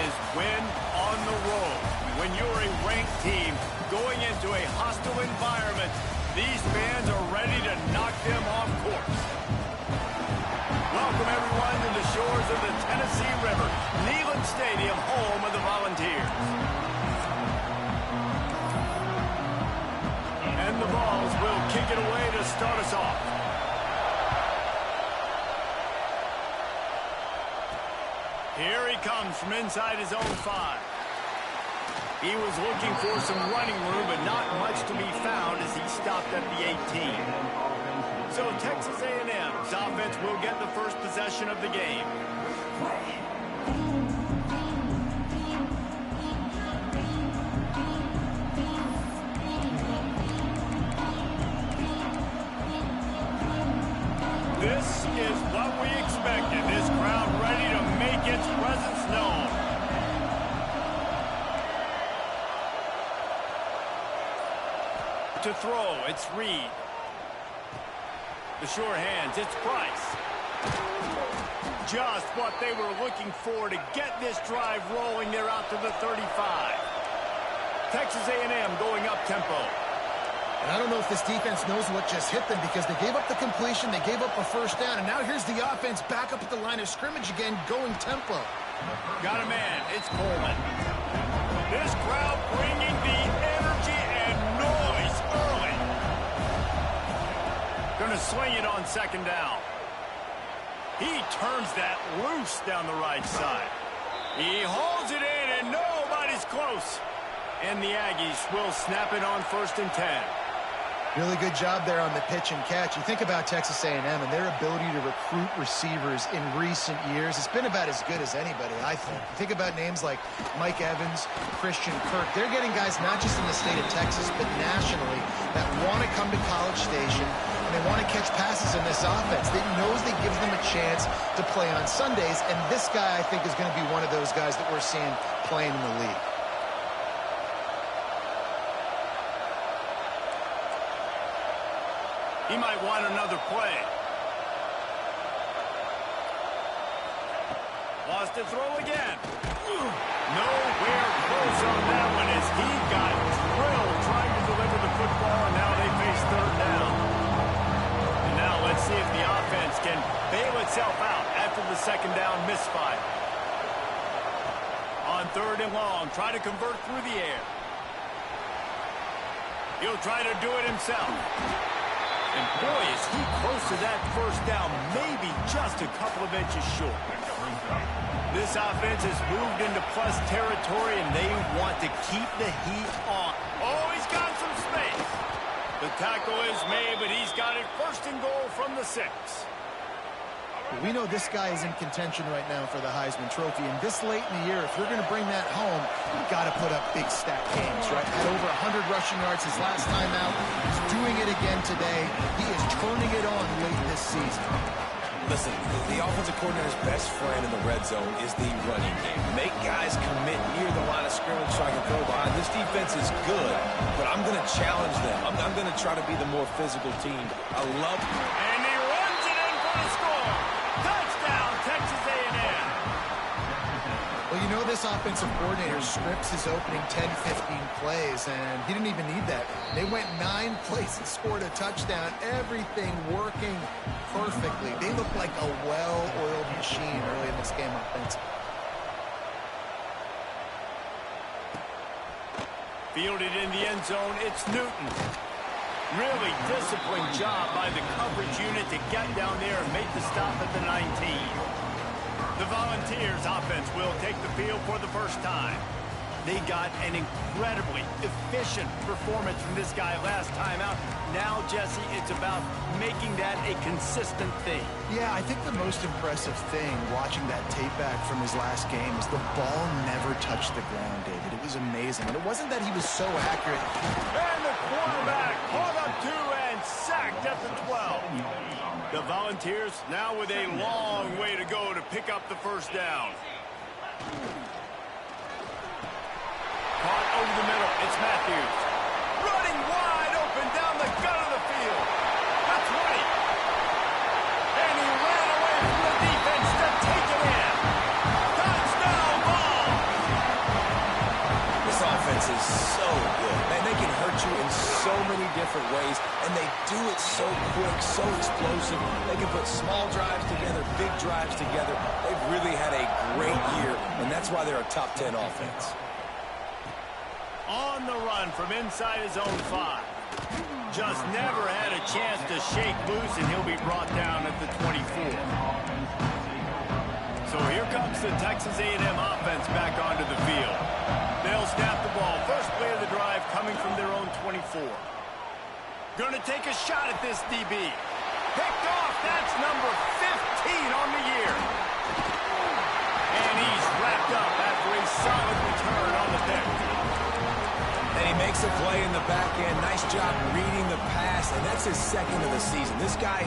is win on the road. When you're a ranked team going into a hostile environment, these fans are ready to knock them off course. Welcome, everyone, to the shores of the Tennessee River, Neyland Stadium, home of the Volunteers. And the Vols will kick it away to start us off. Here he comes from inside his own 5. He was looking for some running room, but not much to be found as he stopped at the 18. So Texas A&M's offense will get the first possession of the game. This is what we expected. This crowd ready to make its presence known. To throw, it's Reed. The sure hands, it's Price. Just what they were looking for to get this drive rolling. They're out to the 35. Texas A&M going up tempo. And I don't know if this defense knows what just hit them because they gave up the completion, they gave up a first down, and now here's the offense back up at the line of scrimmage again, going tempo. Got a man, it's Coleman. This crowd bringing the energy and noise early. Gonna swing it on second down. He turns that loose down the right side. He holds it in and nobody's close. And the Aggies will snap it on 1st and 10. Really good job there on the pitch and catch. You think about Texas A&M and their ability to recruit receivers in recent years. It's been about as good as anybody, I think. You think about names like Mike Evans, Christian Kirk. They're getting guys not just in the state of Texas, but nationally that want to come to College Station and they want to catch passes in this offense. They knows they gives them a chance to play on Sundays, and this guy, I think, is going to be one of those guys that we're seeing playing in the league. He might want another play. Lost to throw again. Nowhere close on that one as he got drilled trying to deliver the football, and now they face 3rd down. And now let's see if the offense can bail itself out after the 2nd down misfire. On 3rd and long, try to convert through the air. He'll try to do it himself. And boy, is he close to that first down, maybe just a couple of inches short. This offense has moved into plus territory, and they want to keep the heat on. Oh, he's got some space. The tackle is made, but he's got it 1st and goal from the 6. We know this guy is in contention right now for the Heisman Trophy, and this late in the year, if you're going to bring that home, you've got to put up big stat games, right? Had over 100 rushing yards his last time out. He's doing it again today. He is turning it on late this season. Listen, the offensive coordinator's best friend in the red zone is the running game. Make guys commit near the line of scrimmage so I can throw behind. This defense is good, but I'm going to challenge them. I'm going to try to be the more physical team. I love it. And he runs it in for the score. Touchdown, Texas A&M. Well, you know this offensive coordinator scripts his opening 10, 15 plays, and he didn't even need that. They went 9 plays and scored a touchdown. Everything working perfectly. They look like a well-oiled machine early in this game offensively. Fielded in the end zone, it's Newton. Really disciplined job by the coverage unit to get down there and make the stop at the 19. The Volunteers offense will take the field for the first time. They got an incredibly efficient performance from this guy last time out. Now, Jesse, it's about making that a consistent thing. Yeah, I think the most impressive thing watching that tape back from his last game is the ball never touched the ground, David. It was amazing. And it wasn't that he was so accurate. And the quarterback caught up to and sacked at the 12. The Volunteers now with a long way to go to pick up the first down. Caught over the middle. It's Matthews. Running wide open down the gut of the field. The 20. And he ran away from the defense to take it in. Touchdown ball. different ways, and they do it so quick, so explosive. They can put small drives together, big drives together. They've really had a great year, and that's why they're a top 10 offense. On the run from inside his own 5. Just never had a chance to shake loose, and he'll be brought down at the 24. So here comes the Texas A&M offense back onto the field. They'll snap the ball. First play of the drive coming from their own 24. Going to take a shot at this DB. Picked off. That's number 15 on the year. And he's wrapped up after a solid return on the pick. And he makes a play in the back end. Nice job reading the pass, and that's his second of the season. This guy,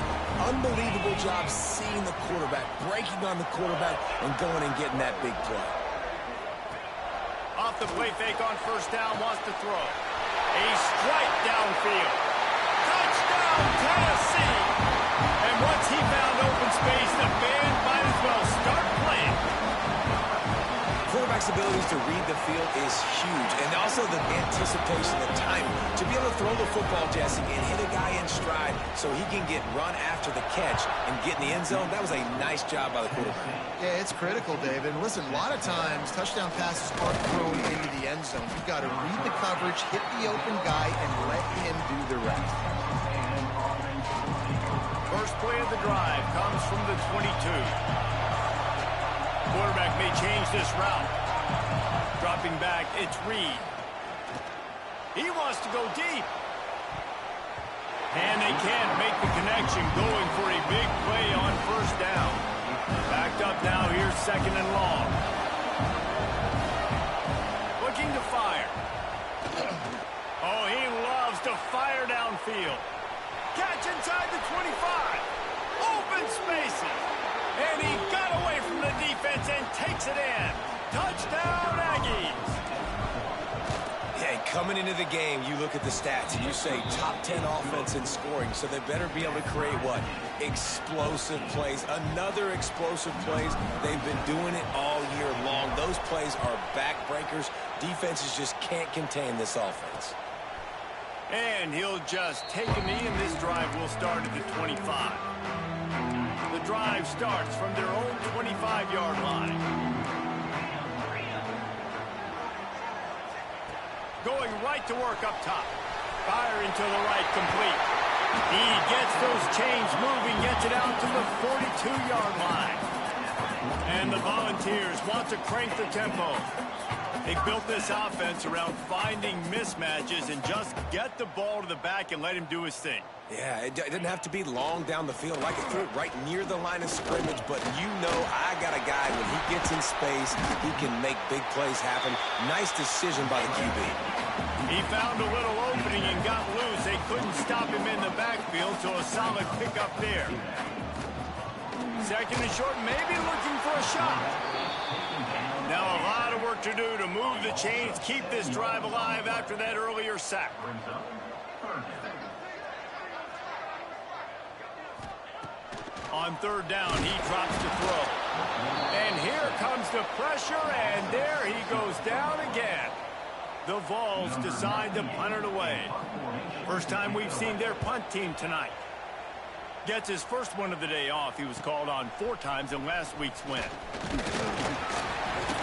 unbelievable job seeing the quarterback, breaking on the quarterback, and going and getting that big play. Off the play fake on first down, wants to throw. A strike downfield. Touchdown, Tennessee! And once he found open space, the band might as well start playing. Quarterback's abilities to read the field is huge, and also the anticipation, the time to be able to throw the football, Jesse, and hit a guy in stride so he can get run after the catch and get in the end zone. That was a nice job by the quarterback. Yeah, it's critical, David. And listen, a lot of times touchdown passes aren't thrown into the end zone. You've got to read the coverage, hit the open guy, and let him do the rest. First play of the drive comes from the 22. Quarterback may change this route. Dropping back, it's Reed. He wants to go deep. And they can't make the connection, going for a big play on first down. Backed up now, here's second and long. Looking to fire. Oh, he loves to fire downfield. Catch inside the 25. Open spaces. And he got away from the defense and takes it in. Touchdown, Aggies. Yeah, coming into the game, you look at the stats and you say top 10 offense in scoring, so they better be able to create what? Explosive plays. Another explosive plays. They've been doing it all year long. Those plays are backbreakers. Defenses just can't contain this offense. And he'll just take a knee, and this drive will start at the 25. The drive starts from their own 25-yard line. Going right to work up top. Fire into the right, complete. He gets those chains moving, gets it out to the 42-yard line. And the Volunteers want to crank the tempo. They built this offense around finding mismatches and just get the ball to the back and let him do his thing. Yeah, it didn't have to be long down the field. Like it threw it right near the line of scrimmage, but you know I got a guy, when he gets in space, he can make big plays happen. Nice decision by the QB. He found a little opening and got loose. They couldn't stop him in the backfield, so a solid pickup there. Second and short, maybe looking for a shot. Now a lot of work to do to move the chains, keep this drive alive after that earlier sack. On third down, he drops to throw. And here comes the pressure, and there he goes down again. The Vols decide to punt it away. First time we've seen their punt team tonight. Gets his first one of the day off. He was called on 4 times in last week's win.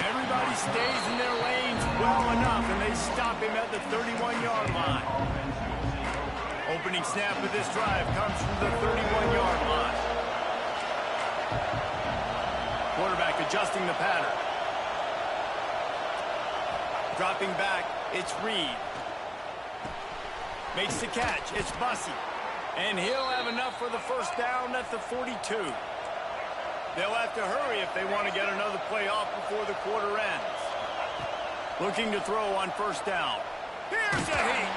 Everybody stays in their lanes well enough, and they stop him at the 31-yard line. Opening snap of this drive comes from the 31-yard line. Quarterback adjusting the pattern. Dropping back, it's Reed. Makes the catch, it's Bussey. And he'll have enough for the first down at the 42. They'll have to hurry if they want to get another play off before the quarter ends. Looking to throw on first down. Here's a heat.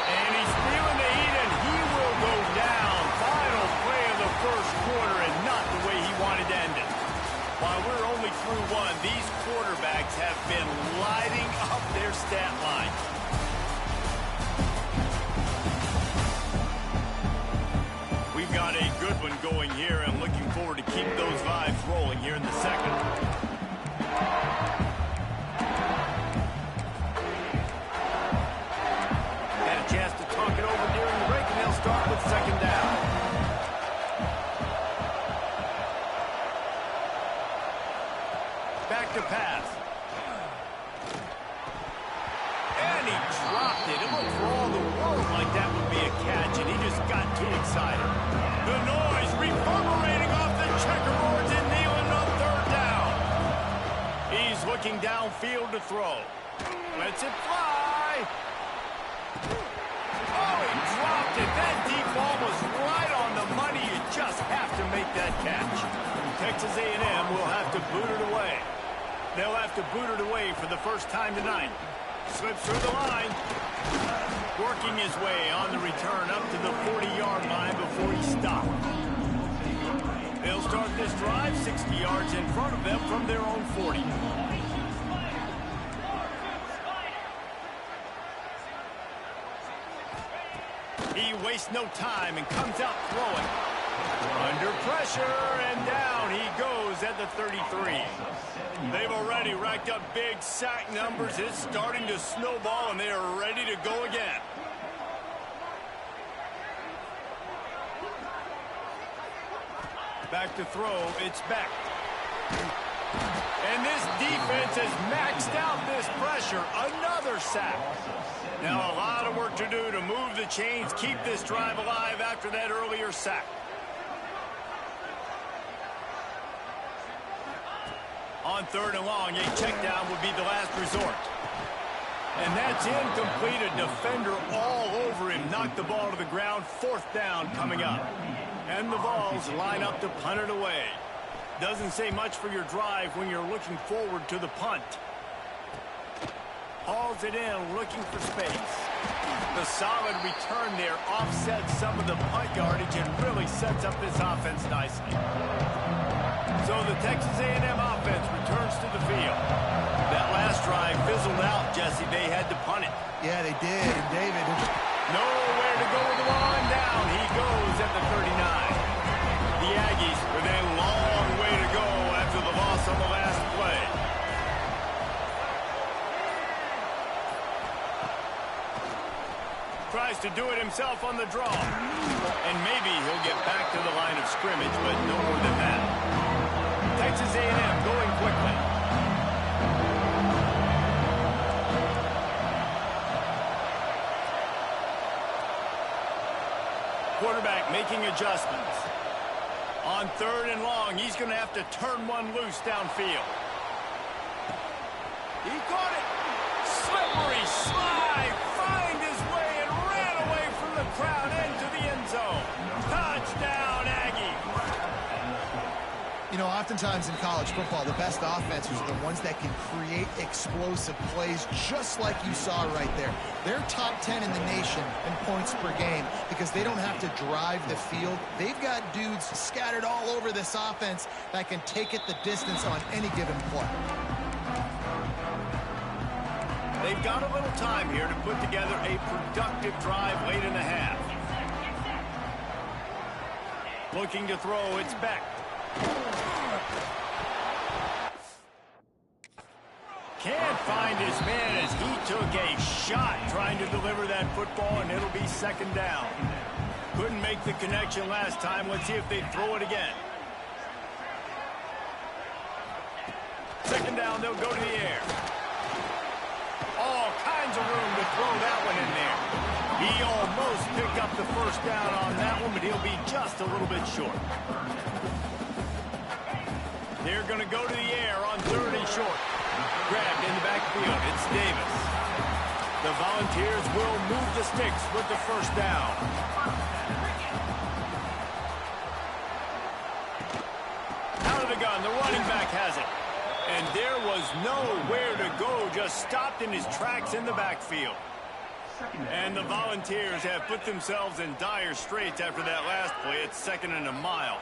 And he's feeling the heat, and he will go down. Final play of the first quarter, and not the way he wanted to end it. While we're only through one, these quarterbacks have been lighting up their stat line. We've got a good one going here, and looking forward to keep those vibes rolling here in the second. And a back to pass. And he dropped it. It looked for all the world like that would be a catch, and he just got too excited. The noise reverberating off the checkerboards and kneeling on third down. He's looking downfield to throw. Lets it fly. Oh, he dropped it. That deep ball was right on the money. You just have to make that catch. Texas A&M will have to boot it away. They'll have to boot it away for the first time tonight. Slips through the line. Working his way on the return up to the 40-yard line before he stopped. They'll start this drive 60 yards in front of them from their own 40. He wastes no time and comes out throwing. Under pressure, and down he goes at the 33. They've already racked up big sack numbers. It's starting to snowball, and they are ready to go again. Back to throw, it's Beck. And this defense has maxed out this pressure. Another sack. Now a lot of work to do to move the chains, keep this drive alive after that earlier sack. On third and long, a check down would be the last resort. And that's incomplete. A defender all over him. Knocked the ball to the ground. Fourth down coming up. And the Vols line up to punt it away. Doesn't say much for your drive when you're looking forward to the punt. Hauls it in, looking for space. The solid return there offsets some of the punt yardage and really sets up this offense nicely. So the Texas A&M offense returns to the field. That last drive fizzled out, Jesse. They had to punt it. Yeah, they did. And David, nowhere to go with the ball, and down he goes at the 39. The Aggies with a long way to go after the loss on the last play. Tries to do it himself on the draw. And maybe he'll get back to the line of scrimmage, but no more than that. Texas A&M going quickly. Quarterback making adjustments. On third and long, he's going to have to turn one loose downfield. He caught it. Slippery slide. Find his way and ran away from the crowd into the end zone. Touchdown, Aggie. You know, oftentimes in college football, the best offenses are the ones that can create explosive plays just like you saw right there. They're top 10 in the nation in points per game because they don't have to drive the field. They've got dudes scattered all over this offense that can take it the distance on any given play. They've got a little time here to put together a productive drive late in the half. Looking to throw, it's Beck. Can't find his man as he took a shot trying to deliver that football, and it'll be second down. Couldn't make the connection last time. Let's see if they throw it again. Second down, they'll go to the air. All kinds of room to throw that one in there. He almost picked up the first down on that one, but he'll be just a little bit short. They're going to go to the air on third and short. Grabbed in the backfield. It's Davis. The Volunteers will move the sticks with the first down. Out of the gun, the running back has it. And there was nowhere to go, just stopped in his tracks in the backfield. And the Volunteers have put themselves in dire straits after that last play. It's second and a mile.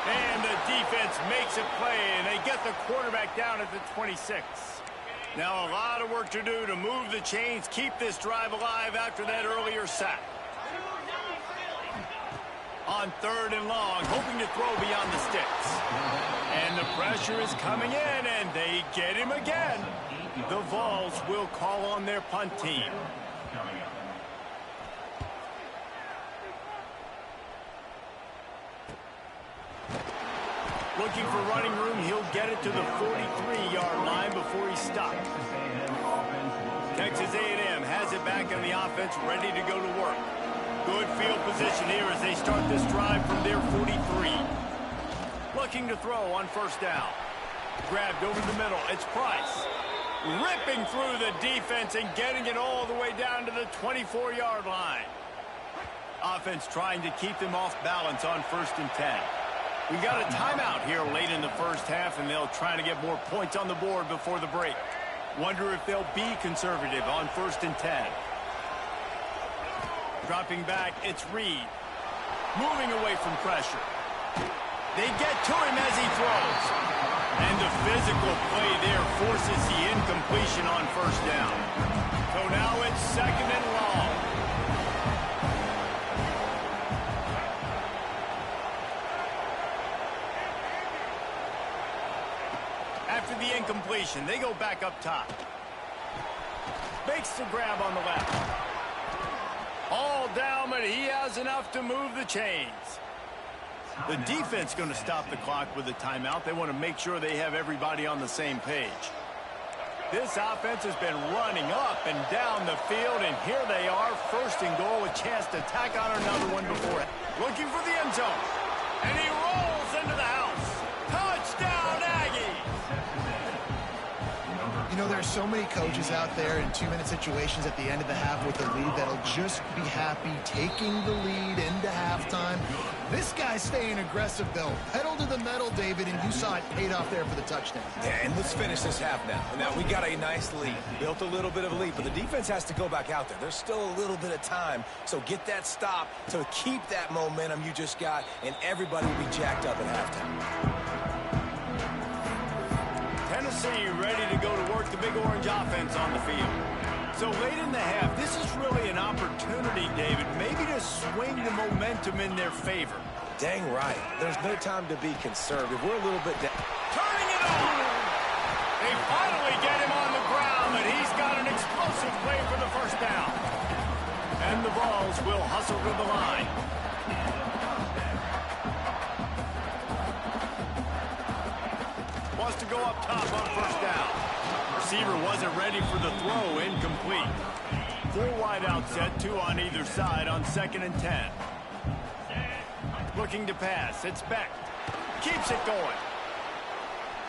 And the defense makes a play, and they get the quarterback down at the 26. Now a lot of work to do to move the chains, keep this drive alive after that earlier sack. On third and long, hoping to throw beyond the sticks. And the pressure is coming in, and they get him again. The Vols will call on their punt team. Looking for running room, he'll get it to the 43-yard line before he stopped. Texas A&M has it back on the offense, ready to go to work. Good field position here as they start this drive from their 43. Looking to throw on first down. Grabbed over the middle. It's Price. Ripping through the defense and getting it all the way down to the 24-yard line. Offense trying to keep them off balance on 1st and 10. We got a timeout here late in the first half, and they'll try to get more points on the board before the break. Wonder if they'll be conservative on 1st and 10. Dropping back, it's Reed. Moving away from pressure. They get to him as he throws. And the physical play there forces the incompletion on first down. So now it's 2nd and long. After the incompletion, they go back up top. Makes the grab on the left. All down, but he has enough to move the chains. The defense going to stop the clock with a timeout. They want to make sure they have everybody on the same page. This offense has been running up and down the field, and here they are, 1st and goal, a chance to tack on another one before it. Looking for the end zone, and he rolls into the house. Touchdown, Aggies! You know, there's so many coaches out there in 2-minute situations at the end of the half with the lead that'll just be happy taking the lead into halftime. This guy's staying aggressive, though. Pedal to the metal, David, and you saw it paid off there for the touchdown. Yeah, and let's finish this half now. Now, we got a nice lead. Built a little bit of a lead, but the defense has to go back out there. There's still a little bit of time, so get that stop to keep that momentum you just got, and everybody will be jacked up at halftime. Tennessee ready to go to work the Big Orange offense on the field. So late in the half, this is really an opportunity, David, maybe to swing the momentum in their favor. Dang right. There's no time to be conservative. We're a little bit down. Turning it on! They finally get him on the ground, and he's got an explosive play for the first down. And the Vols will hustle to the line. Wants to go up top on first down. Receiver wasn't ready for the throw, incomplete. 4 wide out set, 2 on either side on 2nd and 10. Looking to pass, it's Beck. Keeps it going.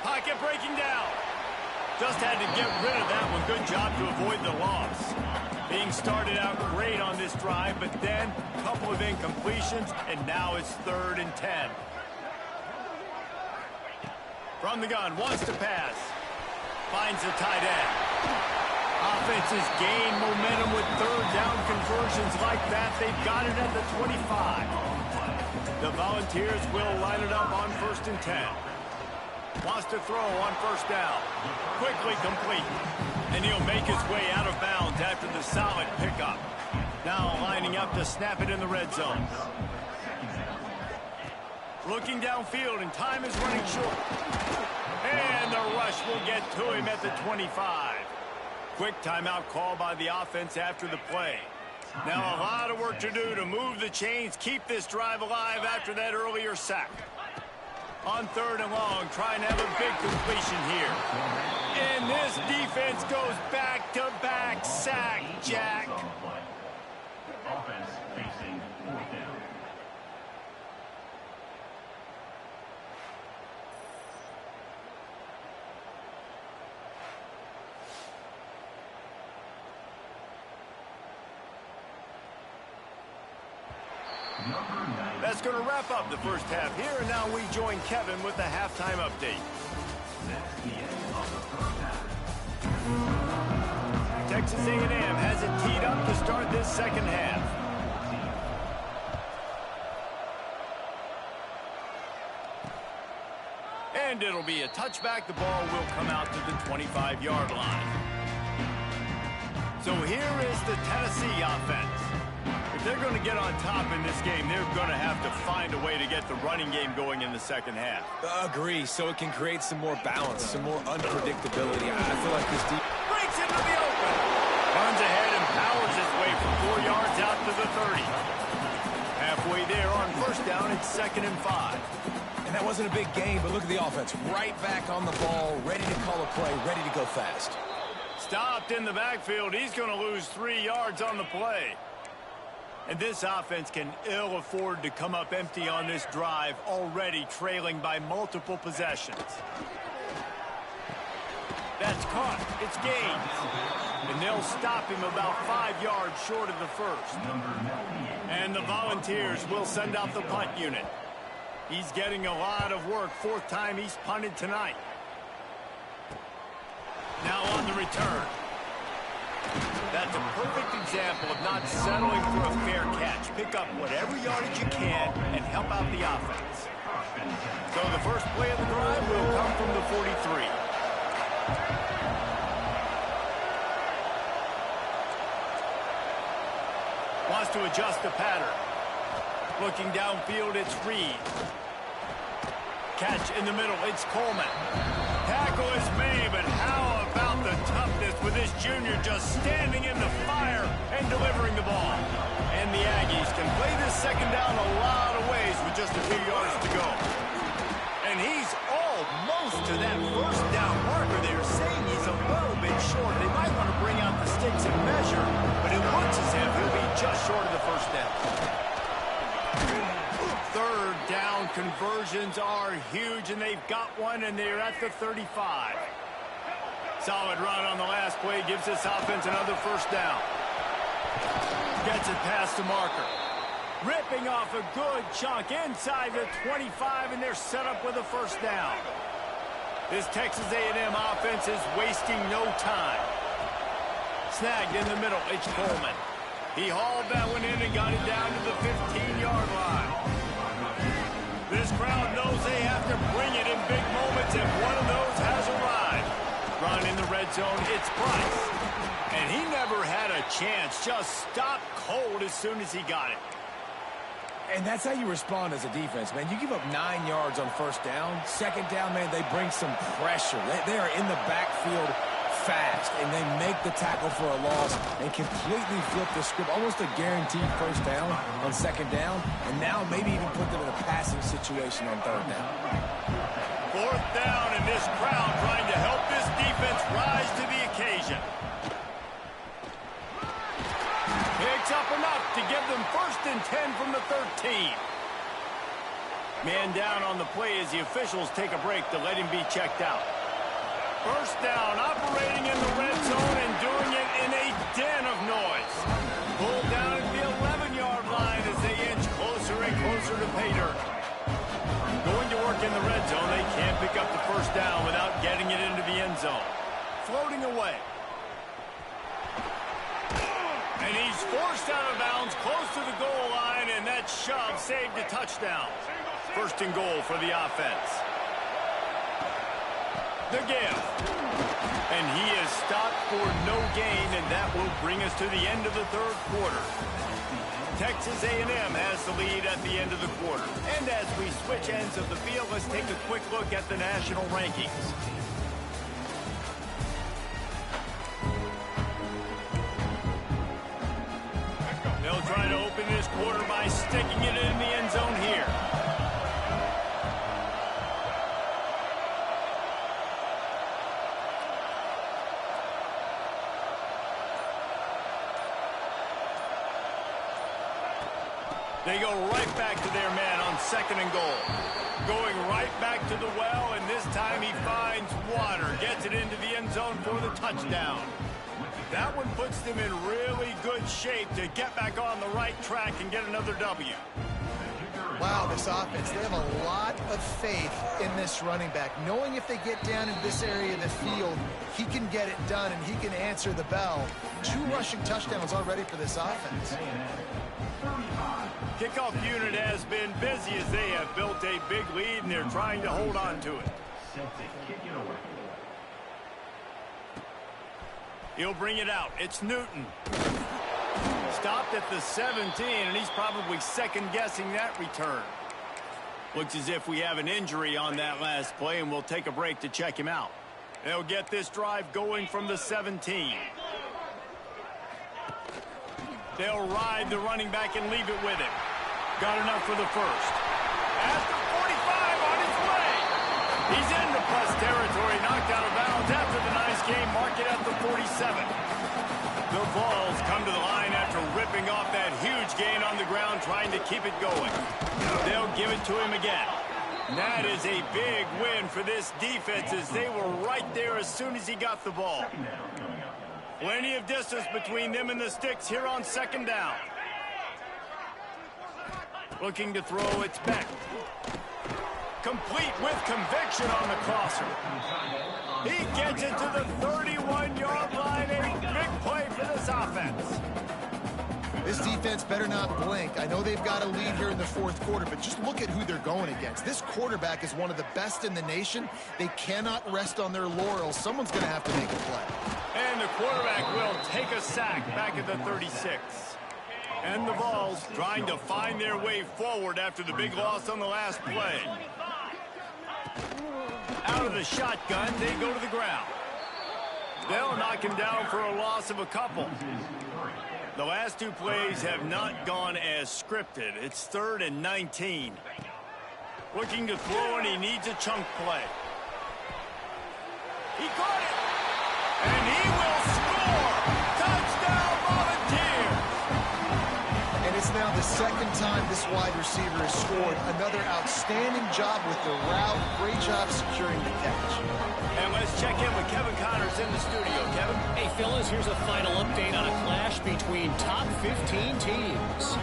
Pocket breaking down. Just had to get rid of that one. Good job to avoid the loss. Being started out great on this drive, but then a couple of incompletions, and now it's 3rd and 10. From the gun, wants to pass. Finds the tight end. Offenses gain momentum with 3rd down conversions like that. They've got it at the 25. The Volunteers will line it up on 1st and 10. Wants to throw on first down. Quickly complete. And he'll make his way out of bounds after the solid pickup. Now lining up to snap it in the red zone. Looking downfield, and time is running short. And the rush will get to him at the 25. Quick timeout call by the offense after the play. Now a lot of work to do to move the chains, keep this drive alive after that earlier sack. On 3rd and long, trying to have a big completion here. And this defense goes back-to-back sack, Jack. Offense facing 4th down. That's going to wrap up the first half here, and now we join Kevin with the halftime update. That's the end of the first half. Texas A&M has it teed up to start this second half. And it'll be a touchback. The ball will come out to the 25-yard line. So here is the Tennessee offense. If they're going to get on top in this game, they're going to have to find a way to get the running game going in the second half. Agree, so it can create some more balance, some more unpredictability. I feel like this deep Breaks into the open. Runs ahead and powers his way for 4 yards out to the 30. Halfway there on first down, it's 2nd and 5. And that wasn't a big gain, but look at the offense. Right back on the ball, ready to call a play, ready to go fast. Stopped in the backfield. He's going to lose 3 yards on the play. And this offense can ill afford to come up empty on this drive, already trailing by multiple possessions. That's caught. It's gained. And they'll stop him about 5 yards short of the first. And the Volunteers will send out the punt unit. He's getting a lot of work. 4th time he's punted tonight. Now on the return. That's a perfect example of not settling for a fair catch. Pick up whatever yardage you can and help out the offense. So the first play of the drive will come from the 43. Wants to adjust the pattern. Looking downfield, it's Reed. Catch in the middle, it's Coleman. Tackle is made, but how about the toughness with this junior just standing in the fire and delivering the ball? And the Aggies can play this second down a lot of ways with just a few yards to go. And he's almost to that first down marker there, saying he's a little bit short. They might want to bring out the sticks and measure, but it looks as if he'll be just short of the first down. 3rd down conversions are huge, and they've got one, and they're at the 35. Solid run on the last play, gives this offense another first down. Gets it past the marker. Ripping off a good chunk inside the 25, and they're set up with a first down. This Texas A&M offense is wasting no time. Snagged in the middle, it's Coleman. He hauled that one in and got it down to the 15-yard line. This crowd knows they have to bring it in big moments, and one of those has arrived. Run in the red zone, it's Price. And he never had a chance, just stopped cold as soon as he got it. And that's how you respond as a defense, man. You give up 9 yards on first down. Second down, man, they bring some pressure. They are in the backfield fast, and they make the tackle for a loss and completely flip the script. Almost a guaranteed first down on second down, and now maybe even put them in a passing situation on 3rd down. 4th down, and this crowd trying to help this defense rise to the occasion. Picks up enough to give them 1st and 10 from the 13. Man down on the play as the officials take a break to let him be checked out. First down, operating in the red zone and doing it in a den of noise. Pulled down at the 11-yard line as they inch closer and closer to pay dirt. Going to work in the red zone, they can't pick up the first down without getting it into the end zone. Floating away. And he's forced out of bounds close to the goal line, and that shove saved a touchdown. 1st and goal for the offense. The give. And he is stopped for no gain, and that will bring us to the end of the 3rd quarter. Texas A&M has the lead at the end of the quarter. And as we switch ends of the field, let's take a quick look at the national rankings. They'll try to open this quarter by sticking it in the end zone here. They go right back to their man on 2nd and goal. Going right back to the well, and this time he finds water. Gets it into the end zone for the touchdown. That one puts them in really good shape to get back on the right track and get another W. Wow, this offense, they have a lot of faith in this running back. Knowing if they get down in this area of the field, he can get it done and he can answer the bell. 2 rushing touchdowns already for this offense. Kickoff unit has been busy as they have built a big lead and they're trying to hold on to it. He'll bring it out. It's Newton. Stopped at the 17, and he's probably second-guessing that return. Looks as if we have an injury on that last play, and we'll take a break to check him out. They'll get this drive going from the 17. They'll ride the running back and leave it with him. Got enough for the first. At the 45 on his He's into plus territory, knocked out of bounds after the nice game, mark it at the 47. The Vols come to the line after ripping off that huge gain on the ground, trying to keep it going. They'll give it to him again. That is a big win for this defense, as they were right there as soon as he got the ball. Plenty of distance between them and the sticks here on second down. Looking to throw, it's back. Complete with conviction on the crosser. He gets it to the 31-yard line. A big play for this offense. This defense better not blink. I know they've got a lead here in the fourth quarter, but just look at who they're going against. This quarterback is one of the best in the nation. They cannot rest on their laurels. Someone's going to have to make a play. And the quarterback will take a sack back at the 36. And the Vols trying to find their way forward after the big loss on the last play. Out of the shotgun, they go to the ground. They'll knock him down for a loss of a couple. The last two plays have not gone as scripted. It's 3rd and 19. Looking to throw, and he needs a chunk play. He caught it! And he will score! Touchdown, Volunteers! And it's now the second time this wide receiver has scored. Another outstanding job with the route. Great job securing the catch. And let's check in with Kevin Connors in the studio. Kevin? Hey, fellas, here's a final update on a clash between top 15 teams.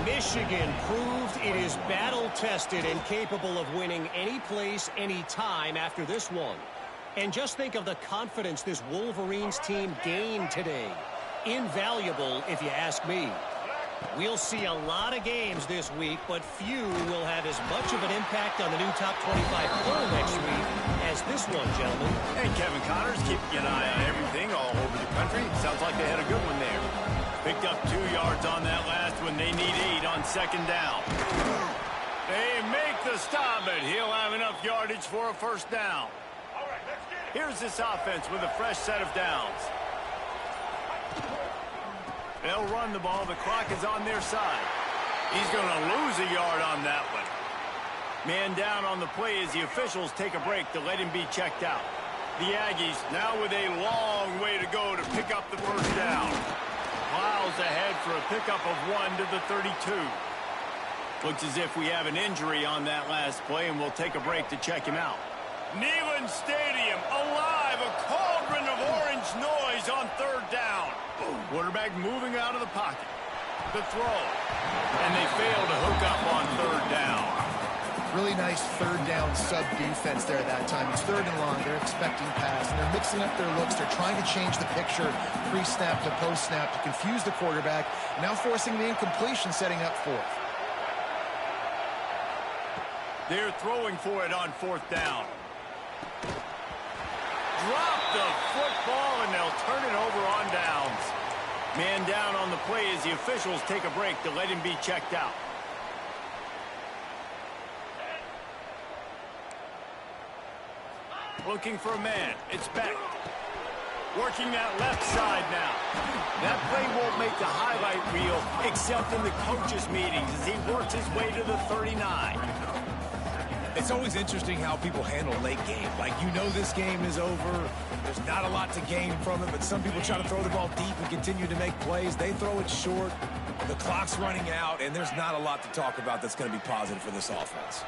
Michigan proved it is battle-tested and capable of winning any place, any time after this one. And just think of the confidence this Wolverines team gained today. Invaluable, if you ask me. We'll see a lot of games this week, but few will have as much of an impact on the new top 25 poll next week as this one, gentlemen. Hey, Kevin Connors keeping an eye on everything all over the country. Sounds like they had a good one there. Picked up 2 yards on that last one. They need 8 on second down. They make the stop, but he'll have enough yardage for a first down. Here's this offense with a fresh set of downs. They'll run the ball. The clock is on their side. He's going to lose a yard on that one. Man down on the play as the officials take a break to let him be checked out. The Aggies now with a long way to go to pick up the first down. Plows ahead for a pickup of 1 to the 32. Looks as if we have an injury on that last play, and we'll take a break to check him out. Neyland Stadium alive, a cauldron of orange noise on third down. Quarterback moving out of the pocket. The throw. And they fail to hook up on third down. Really nice third down sub defense there that time. It's 3rd and long. They're expecting pass, and they're mixing up their looks. They're trying to change the picture pre-snap to post-snap to confuse the quarterback, now forcing the incompletion, setting up 4th. They're throwing for it on 4th down. Drop the football, and they'll turn it over on downs. Man down on the play as the officials take a break to let him be checked out. Looking for a man. It's back. Working that left side now. That play won't make the highlight reel except in the coaches' meetings as he works his way to the 39. It's always interesting how people handle late game. Like, you know this game is over. There's not a lot to gain from it, but some people try to throw the ball deep and continue to make plays. They throw it short. The clock's running out, and there's not a lot to talk about that's going to be positive for this offense.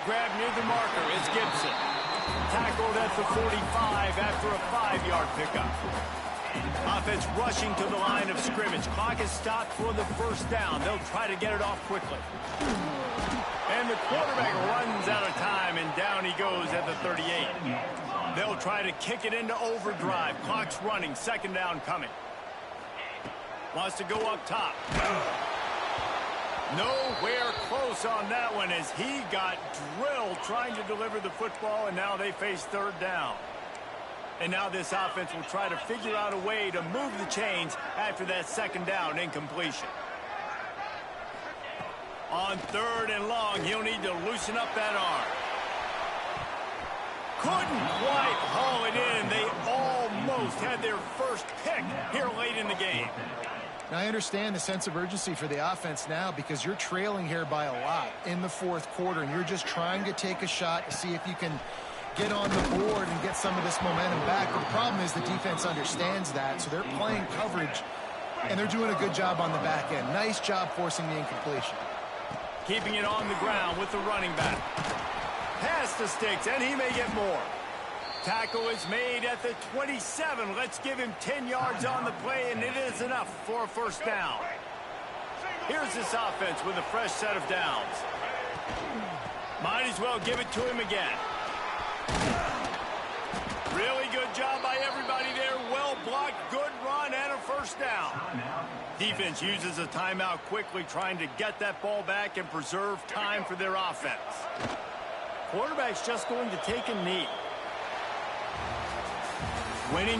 Grab near the marker. It's Gibson. Tackled at the 45 after a 5-yard pickup. Offense rushing to the line of scrimmage. Clock is stopped for the first down. They'll try to get it off quickly. And the quarterback runs out of time, and down he goes at the 38. They'll try to kick it into overdrive. Clock's running. 2nd down coming. Wants to go up top. Nowhere close on that one as he got drilled trying to deliver the football, and now they face 3rd down. And now this offense will try to figure out a way to move the chains after that 2nd down incompletion. On 3rd and long, he'll need to loosen up that arm. Couldn't quite haul it in. They almost had their first pick here late in the game. Now, I understand the sense of urgency for the offense now because you're trailing here by a lot in the fourth quarter, and you're just trying to take a shot to see if you can get on the board and get some of this momentum back. But the problem is the defense understands that, so they're playing coverage, and they're doing a good job on the back end. Nice job forcing the incompletion. Keeping it on the ground with the running back. Pass the sticks, and he may get more. Tackle is made at the 27. Let's give him 10 yards on the play, and it is enough for a first down. Here's this offense with a fresh set of downs. Might as well give it to him again. Really good job by everybody there. Well blocked, good run, and a first down. Defense uses a timeout quickly, trying to get that ball back and preserve time for their offense. Quarterback's just going to take a knee. Winning